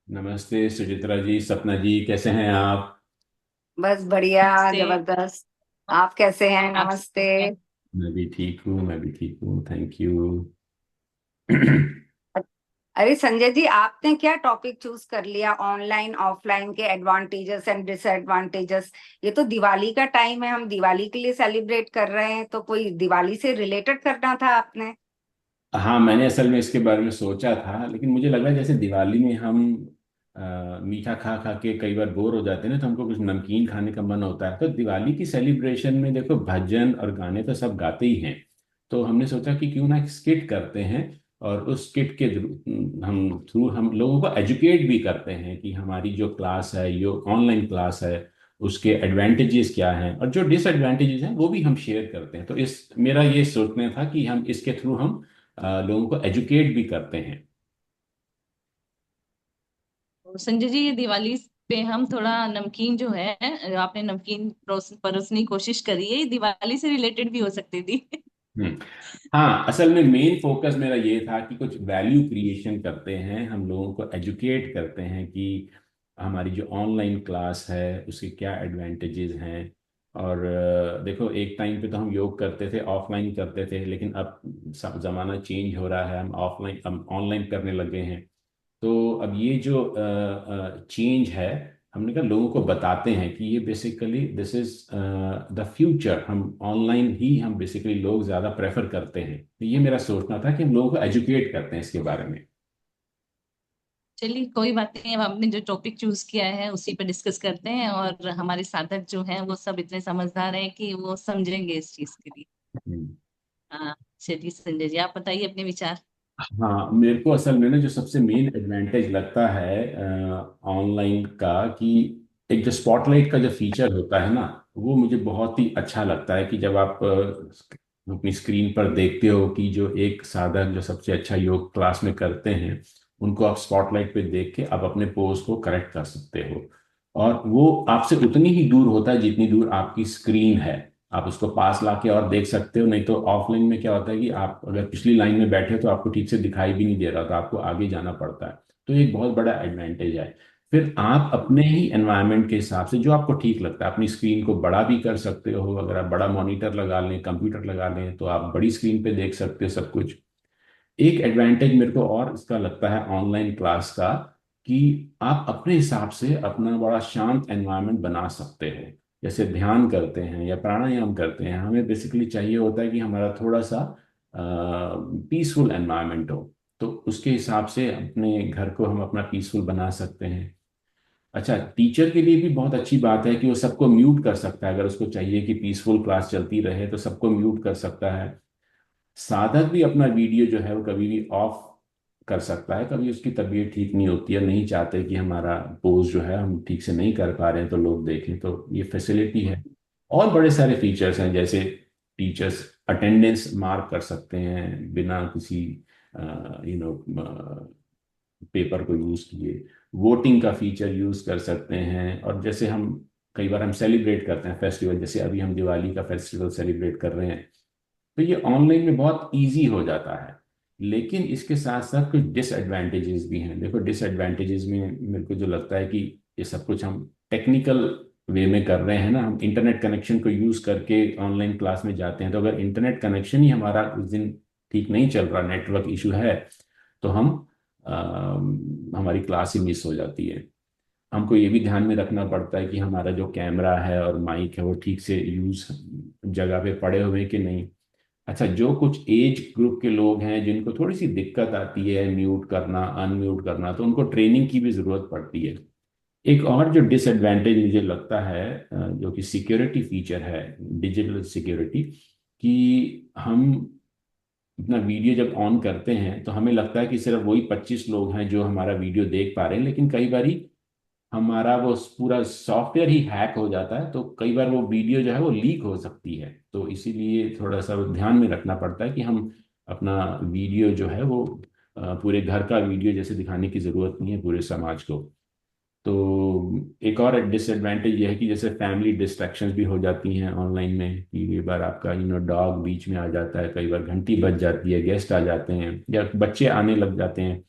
नमस्ते सुचित्रा जी, सपना जी, कैसे हैं आप? बस बढ़िया। से जबरदस्त। आप कैसे हैं? आप नमस्ते। मैं भी ठीक हूँ, मैं भी ठीक हूँ, थैंक यू। अरे संजय जी, आपने क्या टॉपिक चूज कर लिया? ऑनलाइन ऑफलाइन के एडवांटेजेस एंड डिसएडवांटेजेस। ये तो दिवाली का टाइम है, हम दिवाली के लिए सेलिब्रेट कर रहे हैं, तो कोई दिवाली से रिलेटेड करना था आपने। हाँ, मैंने असल में इसके बारे में सोचा था, लेकिन मुझे लगा जैसे दिवाली में हम मीठा खा खा के कई बार बोर हो जाते हैं ना, तो हमको कुछ नमकीन खाने का मन होता है। तो दिवाली की सेलिब्रेशन में देखो, भजन और गाने तो सब गाते ही हैं। तो हमने सोचा कि क्यों ना एक स्किट करते हैं, और उस स्किट के थ्रू हम लोगों को एजुकेट भी करते हैं कि हमारी जो क्लास है, जो ऑनलाइन क्लास है, उसके एडवांटेजेस क्या हैं और जो डिसएडवांटेजेस हैं वो भी हम शेयर करते हैं। तो इस मेरा ये सोचना था कि हम इसके थ्रू हम लोगों को एजुकेट भी करते हैं। संजय जी, ये दिवाली पे हम थोड़ा नमकीन जो है, आपने नमकीन परोसने की कोशिश करी है, ये दिवाली से रिलेटेड भी हो सकती थी। हम्म। हाँ, असल में मेन फोकस मेरा ये था कि कुछ वैल्यू क्रिएशन करते हैं, हम लोगों को एजुकेट करते हैं कि हमारी जो ऑनलाइन क्लास है उसके क्या एडवांटेजेस हैं। और देखो, एक टाइम पे तो हम योग करते थे, ऑफलाइन करते थे, लेकिन अब ज़माना चेंज हो रहा है, हम ऑनलाइन करने लगे हैं। तो अब ये जो चेंज है, हमने कहा लोगों को बताते हैं कि ये basically this is the future. हम ऑनलाइन ही हम बेसिकली लोग ज़्यादा प्रेफर करते हैं। तो ये मेरा सोचना था कि हम लोगों को एजुकेट करते हैं इसके बारे में। चलिए, कोई बात नहीं। अब हमने जो टॉपिक चूज किया है उसी पे डिस्कस करते हैं, और हमारे साथक जो हैं वो सब इतने समझदार हैं कि वो समझेंगे इस चीज के लिए। हम्म। हाँ। चलिए संजय जी, आप बताइए अपने विचार। हाँ, मेरे को असल में ना जो सबसे मेन एडवांटेज लगता है ऑनलाइन का, कि एक जो स्पॉटलाइट का जो फीचर होता है ना, वो मुझे बहुत ही अच्छा लगता है। कि जब आप अपनी स्क्रीन पर देखते हो कि जो एक साधक जो सबसे अच्छा योग क्लास में करते हैं, उनको आप स्पॉटलाइट पे देख के आप अपने पोज को करेक्ट कर सकते हो। और वो आपसे उतनी ही दूर होता है जितनी दूर आपकी स्क्रीन है। आप उसको पास लाके और देख सकते हो। नहीं तो ऑफलाइन में क्या होता है कि आप अगर पिछली लाइन में बैठे हो तो आपको ठीक से दिखाई भी नहीं दे रहा, तो आपको आगे जाना पड़ता है। तो ये एक बहुत बड़ा एडवांटेज है। फिर आप अपने ही एनवायरनमेंट के हिसाब से जो आपको ठीक लगता है, अपनी स्क्रीन को बड़ा भी कर सकते हो। अगर आप बड़ा मॉनिटर लगा लें, कंप्यूटर लगा लें, तो आप बड़ी स्क्रीन पे देख सकते हो सब कुछ। एक एडवांटेज मेरे को और इसका लगता है ऑनलाइन क्लास का, कि आप अपने हिसाब से अपना बड़ा शांत एनवायरनमेंट बना सकते हो। जैसे ध्यान करते हैं या प्राणायाम करते हैं, हमें बेसिकली चाहिए होता है कि हमारा थोड़ा सा पीसफुल एनवायरनमेंट हो। तो उसके हिसाब से अपने घर को हम अपना पीसफुल बना सकते हैं। अच्छा, टीचर के लिए भी बहुत अच्छी बात है कि वो सबको म्यूट कर सकता है। अगर उसको चाहिए कि पीसफुल क्लास चलती रहे तो सबको म्यूट कर सकता है। साधक भी अपना वीडियो जो है वो कभी भी ऑफ कर सकता है। कभी उसकी तबीयत ठीक नहीं होती है, नहीं चाहते कि हमारा पोज जो है हम ठीक से नहीं कर पा रहे हैं तो लोग देखें, तो ये फैसिलिटी है। और बड़े सारे फीचर्स हैं, जैसे टीचर्स अटेंडेंस मार्क कर सकते हैं बिना किसी पेपर को यूज किए। वोटिंग का फीचर यूज कर सकते हैं। और जैसे हम कई बार हम सेलिब्रेट करते हैं फेस्टिवल, जैसे अभी हम दिवाली का फेस्टिवल सेलिब्रेट कर रहे हैं, तो ये ऑनलाइन में बहुत इजी हो जाता है। लेकिन इसके साथ साथ कुछ डिसएडवांटेजेस भी हैं। देखो, डिसएडवांटेजेस में मेरे को जो लगता है कि ये सब कुछ हम टेक्निकल वे में कर रहे हैं ना, हम इंटरनेट कनेक्शन को यूज करके ऑनलाइन क्लास में जाते हैं। तो अगर इंटरनेट कनेक्शन ही हमारा उस दिन ठीक नहीं चल रहा, नेटवर्क इशू है, तो हमारी क्लास ही मिस हो जाती है। हमको ये भी ध्यान में रखना पड़ता है कि हमारा जो कैमरा है और माइक है वो ठीक से यूज जगह पे पड़े हुए हैं कि नहीं। अच्छा, जो कुछ एज ग्रुप के लोग हैं जिनको थोड़ी सी दिक्कत आती है म्यूट करना, अनम्यूट करना, तो उनको ट्रेनिंग की भी जरूरत पड़ती है। एक और जो डिसएडवांटेज मुझे लगता है, जो कि सिक्योरिटी फीचर है, डिजिटल सिक्योरिटी, कि हम अपना वीडियो जब ऑन करते हैं तो हमें लगता है कि सिर्फ वही 25 लोग हैं जो हमारा वीडियो देख पा रहे हैं, लेकिन कई बारी हमारा वो पूरा सॉफ्टवेयर ही हैक हो जाता है। तो कई बार वो वीडियो जो है वो लीक हो सकती है। तो इसीलिए थोड़ा सा ध्यान में रखना पड़ता है कि हम अपना वीडियो जो है वो पूरे घर का वीडियो जैसे दिखाने की जरूरत नहीं है पूरे समाज को। तो एक और डिसएडवांटेज ये है कि जैसे फैमिली डिस्ट्रैक्शंस भी हो जाती हैं ऑनलाइन में, कि कई बार आपका डॉग बीच में आ जाता है, कई बार घंटी बज जाती है, गेस्ट आ जाते हैं या बच्चे आने लग जाते हैं।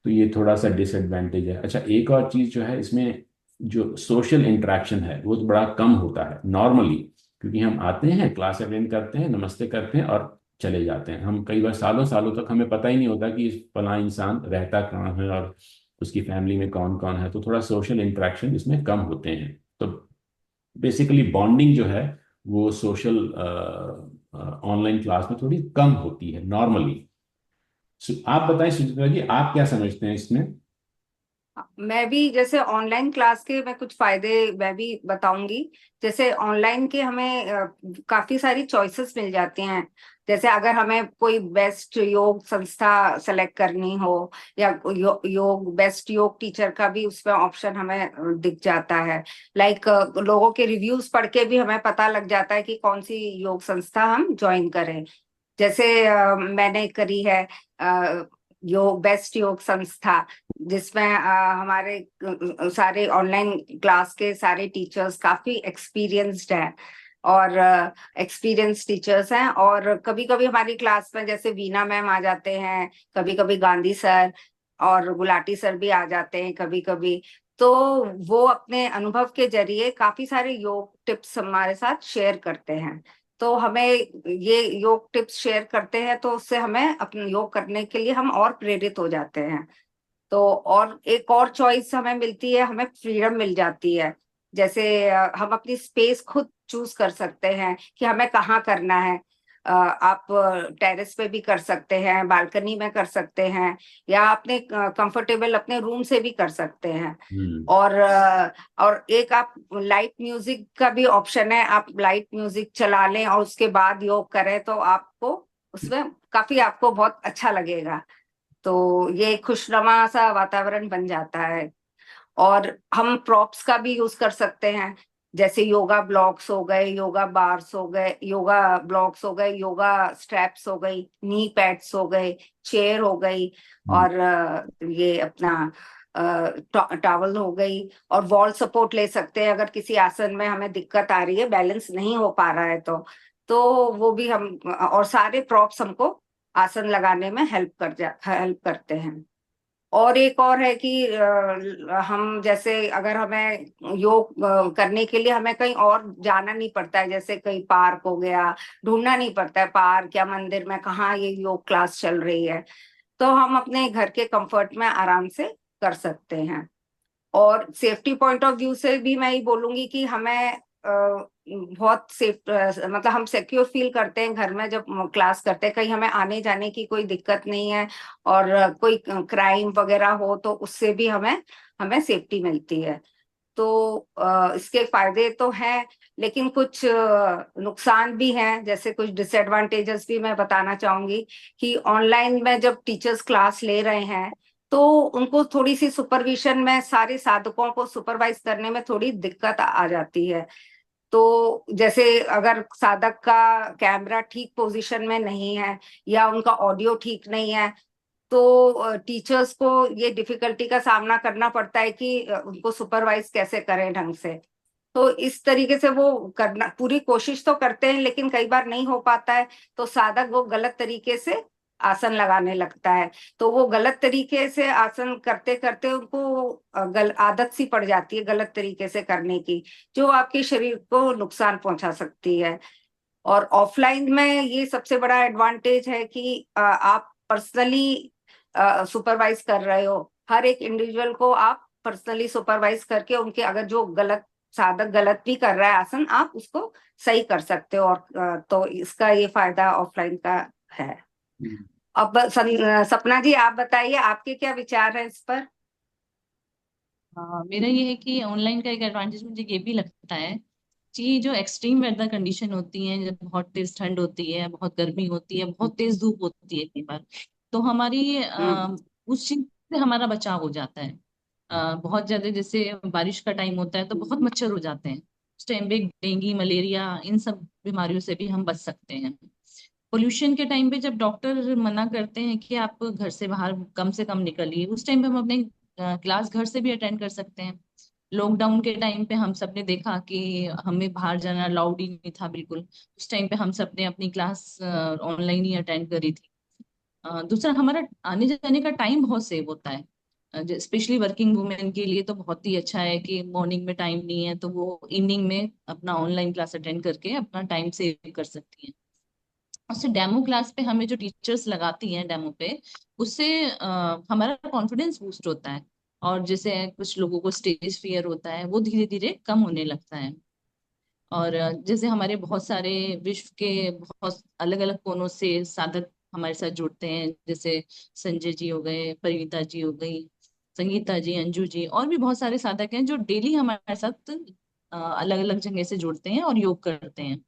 तो ये थोड़ा सा डिसएडवांटेज है। अच्छा, एक और चीज़ जो है इसमें, जो सोशल इंटरेक्शन है वो तो बड़ा कम होता है नॉर्मली, क्योंकि हम आते हैं, क्लास अटेंड करते हैं, नमस्ते करते हैं और चले जाते हैं। हम कई बार सालों सालों तक हमें पता ही नहीं होता कि फला इंसान रहता कहाँ है और उसकी फैमिली में कौन कौन है। तो थोड़ा सोशल इंटरेक्शन इसमें कम होते हैं। तो बेसिकली बॉन्डिंग जो है वो सोशल ऑनलाइन क्लास में थोड़ी कम होती है नॉर्मली। आप बताएं सुचित्रा जी, आप क्या समझते हैं इसमें? मैं भी जैसे ऑनलाइन क्लास के मैं कुछ फायदे मैं भी बताऊंगी। जैसे ऑनलाइन के हमें काफी सारी चॉइसेस मिल जाती हैं। जैसे अगर हमें कोई बेस्ट योग संस्था सेलेक्ट करनी हो, या योग बेस्ट योग टीचर का भी उसमें ऑप्शन हमें दिख जाता है। लाइक लोगों के रिव्यूज पढ़ के भी हमें पता लग जाता है कि कौन सी योग संस्था हम ज्वाइन करें। जैसे मैंने करी है योग बेस्ट योग संस्था, जिसमें हमारे सारे ऑनलाइन क्लास के सारे टीचर्स काफी एक्सपीरियंस्ड हैं, और एक्सपीरियंस टीचर्स हैं। और कभी कभी हमारी क्लास में जैसे वीना मैम आ जाते हैं, कभी कभी गांधी सर और गुलाटी सर भी आ जाते हैं कभी कभी। तो वो अपने अनुभव के जरिए काफी सारे योग टिप्स हमारे साथ शेयर करते हैं। तो हमें ये योग टिप्स शेयर करते हैं तो उससे हमें अपने योग करने के लिए हम और प्रेरित हो जाते हैं। तो और एक और चॉइस हमें मिलती है, हमें फ्रीडम मिल जाती है। जैसे हम अपनी स्पेस खुद चूज कर सकते हैं कि हमें कहाँ करना है। आप टेरेस पे भी कर सकते हैं, बालकनी में कर सकते हैं, या अपने कंफर्टेबल अपने रूम से भी कर सकते हैं। हम्म। और एक आप लाइट म्यूजिक का भी ऑप्शन है, आप लाइट म्यूजिक चला लें और उसके बाद योग करें तो आपको उसमें काफी आपको बहुत अच्छा लगेगा। तो ये खुशनुमा सा वातावरण बन जाता है। और हम प्रॉप्स का भी यूज कर सकते हैं। जैसे योगा ब्लॉक्स हो गए, योगा बार्स हो गए, योगा ब्लॉक्स हो गए, योगा स्ट्रैप्स हो गई, नी पैड्स हो गए, चेयर हो गई, हम्म। और ये अपना टॉवल हो गई। और वॉल सपोर्ट ले सकते हैं अगर किसी आसन में हमें दिक्कत आ रही है, बैलेंस नहीं हो पा रहा है तो वो भी हम, और सारे प्रॉप्स हमको आसन लगाने में हेल्प करते हैं। और एक और है कि हम जैसे अगर हमें योग करने के लिए हमें कहीं और जाना नहीं पड़ता है, जैसे कहीं पार्क हो गया, ढूंढना नहीं पड़ता है पार्क या मंदिर में कहाँ ये योग क्लास चल रही है। तो हम अपने घर के कंफर्ट में आराम से कर सकते हैं। और सेफ्टी पॉइंट ऑफ व्यू से भी मैं ये बोलूंगी कि हमें बहुत सेफ, मतलब हम सिक्योर फील करते हैं घर में जब क्लास करते हैं, कहीं हमें आने जाने की कोई दिक्कत नहीं है। और कोई क्राइम वगैरह हो तो उससे भी हमें हमें सेफ्टी मिलती है। तो इसके फायदे तो हैं, लेकिन कुछ नुकसान भी हैं। जैसे कुछ डिसएडवांटेजेस भी मैं बताना चाहूंगी कि ऑनलाइन में जब टीचर्स क्लास ले रहे हैं तो उनको थोड़ी सी सुपरविजन में सारे साधकों को सुपरवाइज करने में थोड़ी दिक्कत आ जाती है। तो जैसे अगर साधक का कैमरा ठीक पोजीशन में नहीं है, या उनका ऑडियो ठीक नहीं है, तो टीचर्स को ये डिफिकल्टी का सामना करना पड़ता है कि उनको सुपरवाइज कैसे करें ढंग से। तो इस तरीके से वो करना पूरी कोशिश तो करते हैं, लेकिन कई बार नहीं हो पाता है। तो साधक वो गलत तरीके से आसन लगाने लगता है। तो वो गलत तरीके से आसन करते करते उनको आदत सी पड़ जाती है गलत तरीके से करने की, जो आपके शरीर को नुकसान पहुंचा सकती है। और ऑफलाइन में ये सबसे बड़ा एडवांटेज है कि आप पर्सनली सुपरवाइज कर रहे हो। हर एक इंडिविजुअल को आप पर्सनली सुपरवाइज करके उनके अगर जो गलत साधक गलत भी कर रहा है आसन, आप उसको सही कर सकते हो। और तो इसका ये फायदा ऑफलाइन का है। हम्म। अब सपना जी आप बताइए, आपके क्या विचार है इस पर? हाँ, मेरा ये है कि ऑनलाइन का एक एडवांटेज मुझे ये भी लगता है कि जो एक्सट्रीम वेदर कंडीशन होती है, जब बहुत तेज ठंड होती है, बहुत गर्मी होती है, बहुत तेज धूप होती है कई बार, तो हमारी हम्म। उस चीज से हमारा बचाव हो जाता है। बहुत ज्यादा जैसे बारिश का टाइम होता है तो बहुत मच्छर हो जाते हैं, उस टाइम पे डेंगू मलेरिया इन सब बीमारियों से भी हम बच सकते हैं। पोल्यूशन के टाइम पे जब डॉक्टर मना करते हैं कि आप घर से बाहर कम से कम निकलिए, उस टाइम पे हम अपने क्लास घर से भी अटेंड कर सकते हैं। लॉकडाउन के टाइम पे हम सब ने देखा कि हमें बाहर जाना अलाउड ही नहीं था बिल्कुल, उस टाइम पे हम सब ने अपनी क्लास ऑनलाइन ही अटेंड करी थी। दूसरा हमारा आने जाने का टाइम बहुत सेव होता है। स्पेशली वर्किंग वुमेन के लिए तो बहुत ही अच्छा है कि मॉर्निंग में टाइम नहीं है तो वो इवनिंग में अपना ऑनलाइन क्लास अटेंड करके अपना टाइम सेव कर सकती हैं। उससे डेमो क्लास पे हमें जो टीचर्स लगाती हैं डेमो पे, उससे हमारा कॉन्फिडेंस बूस्ट होता है। और जैसे कुछ लोगों को स्टेज फियर होता है वो धीरे धीरे कम होने लगता है। और जैसे हमारे बहुत सारे विश्व के बहुत अलग अलग कोनों से साधक हमारे साथ जुड़ते हैं, जैसे संजय जी हो गए, परिणीता जी हो गई, संगीता जी, अंजू जी, और भी बहुत सारे साधक हैं जो डेली हमारे साथ अलग अलग जगह से जुड़ते हैं और योग करते हैं।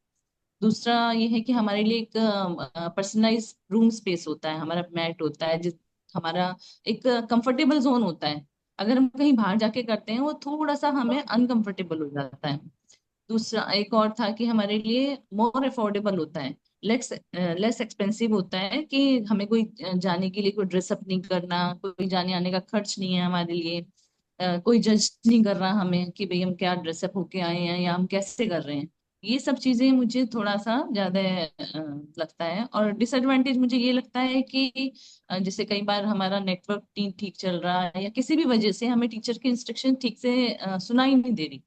दूसरा ये है कि हमारे लिए एक पर्सनलाइज रूम स्पेस होता है, हमारा मैट होता है, जिस हमारा एक कंफर्टेबल जोन होता है। अगर हम कहीं बाहर जाके करते हैं वो थोड़ा सा हमें अनकंफर्टेबल हो जाता है। दूसरा एक और था कि हमारे लिए मोर अफोर्डेबल होता है, लेट्स लेस एक्सपेंसिव होता है, कि हमें कोई जाने के लिए कोई ड्रेसअप नहीं करना, कोई जाने आने का खर्च नहीं है हमारे लिए। कोई जज नहीं कर रहा हमें कि भाई हम क्या ड्रेसअप होके आए हैं या हम कैसे कर रहे हैं। ये सब चीजें मुझे थोड़ा सा ज्यादा लगता है। और डिसएडवांटेज मुझे ये लगता है कि जैसे कई बार हमारा नेटवर्क नहीं ठीक चल रहा है या किसी भी वजह से हमें टीचर की इंस्ट्रक्शन ठीक से सुनाई नहीं दे रही,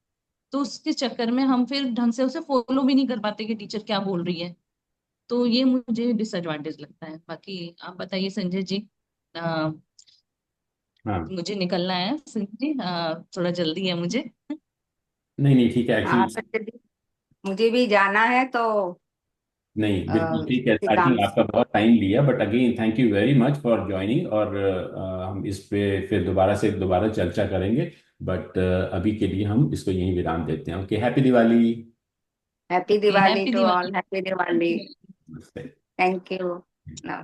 तो उसके चक्कर में हम फिर ढंग से उसे फॉलो भी नहीं कर पाते कि टीचर क्या बोल रही है। तो ये मुझे डिसएडवांटेज लगता है। बाकी आप बताइए संजय जी। अ, हाँ, मुझे निकलना है संजय जी, थोड़ा जल्दी है मुझे। नहीं नहीं ठीक है हाँ एक्चुअली। संजय जी, मुझे भी जाना है तो नहीं बिल्कुल ठीक है, किसी आई काम थिंक से। आपका बहुत टाइम लिया, but again thank you very much for joining. और हम इस पे फिर दोबारा चर्चा करेंगे। बट अभी के लिए हम इसको यहीं विराम देते हैं। Okay, happy Diwali. Happy okay, Diwali happy to Diwali. All, happy Diwali. नमस्ते। Thank you.